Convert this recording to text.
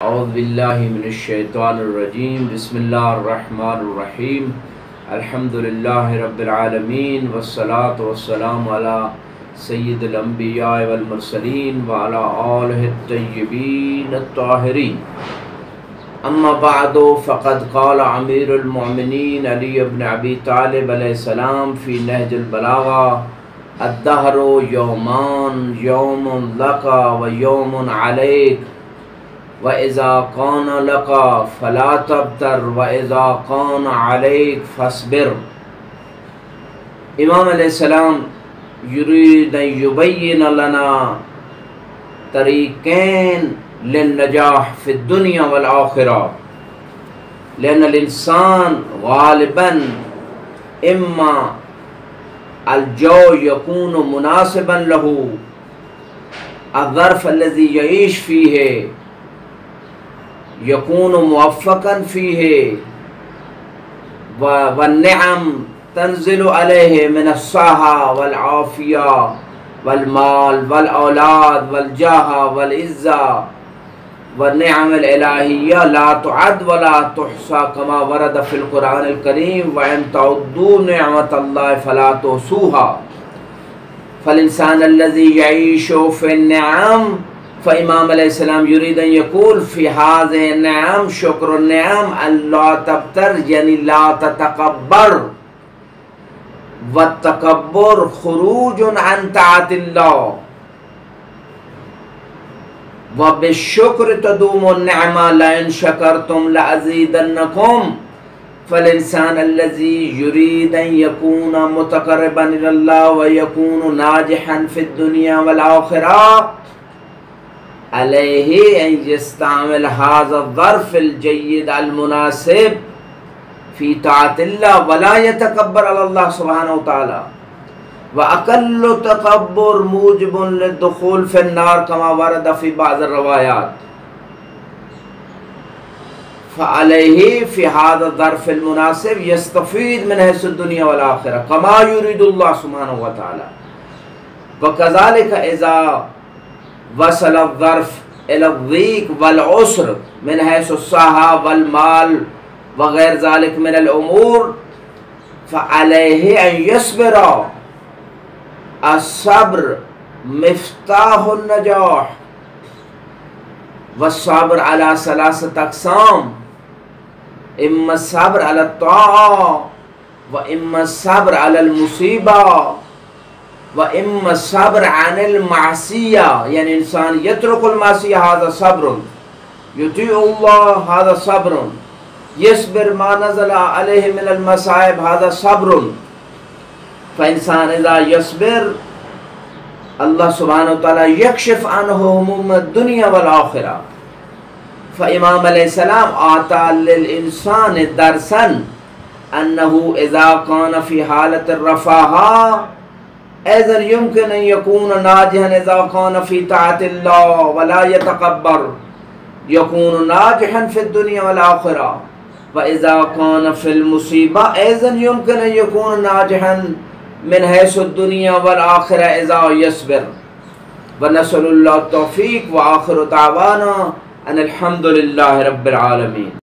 اعوذ باللہ من الشیطان الرجیم بسم اللہ الرحمن الرحیم الحمدللہ رب العالمین والصلاة والسلام علی سید الانبیاء والمرسلین وعلی آلہ الطیبین الطاہرین اما بعد فقد قال اميرالمؤمنين علی بن ابی طالب علیہ السلام فی نہج البلاغہ الدہر یومان یوم لک و یوم علیک وَإِذَا كَانَ لَكَ فَلَا تَبْتَرْ وَإِذَا كَانَ عَلَيْكَ فَاصْبِرْ۔ امام علیہ السلام يريد أن يبين لنا طريقين للنجاح في الدنيا والآخرة، لأن الإنسان غالبا إما الجو يكون مناسبا له، الظرف الذي يعيش فيه يكون موفقا فيه، والنعم تنزل عليه من الصحة والعافية والمال والأولاد والجاه والعزة والنعم الإلهية لا تعد ولا تحصى كما ورد في القرآن الكريم وإن تعدوا نعمة الله فلا تحصوها. فالإنسان الذي يعيش في النعم فإمام علیہ السلام يريد أن يقول في هذه النعم شكر النعم أن لا تبتر، يعني لا تتكبر، والتكبر خروج عن طاعة الله، وبالشكر تدوم النعمة لئن شكرتم لأزيدنكم. فالإنسان الذي يريد أن يكون متقربا إلى الله ويكون ناجحا في الدنيا والآخرة عليه أن يستعمل هذا الظرف الجيد المناسب في طاعة الله ولا يتكبر على الله سبحانه وتعالى. وأقل تكبر موجب للدخول في النار كما ورد في بعض الروايات. فعليه في هذا الظرف المناسب يستفيد من حيث الدنيا والآخرة كما يريد الله سبحانه وتعالى. وكذلك إذا وصل الظرف إلى الضيق والعسر من حيث الصحة والمال وغير ذلك من الأمور فعليه أن يصبر. الصبر مفتاح النجاح، والصبر على ثلاثة أقسام: إما الصبر على الطاعة، وإما الصبر على المصيبة، وإما الصبر عن المعصية، يعني إنسان يترك المعصية هذا صبر، يطيع الله هذا صبر، يصبر ما نزل عليه من المصائب هذا صبر. فإنسان إذا يصبر الله سبحانه وتعالى يكشف عنه هموم الدنيا والآخرة. فإمام عليه السلام أعطى للإنسان درسا أنه إذا كان في حالة الرفاهة أيضا يمكن أن يكون ناجحا إذا كان في طاعة الله ولا يتكبر، يكون ناجحا في الدنيا والآخرة. وإذا كان في المصيبة أيضا يمكن أن يكون ناجحا من حيث الدنيا والآخرة إذا يصبر. ونسأل الله التوفيق، وآخر دعوانا أن الحمد لله رب العالمين.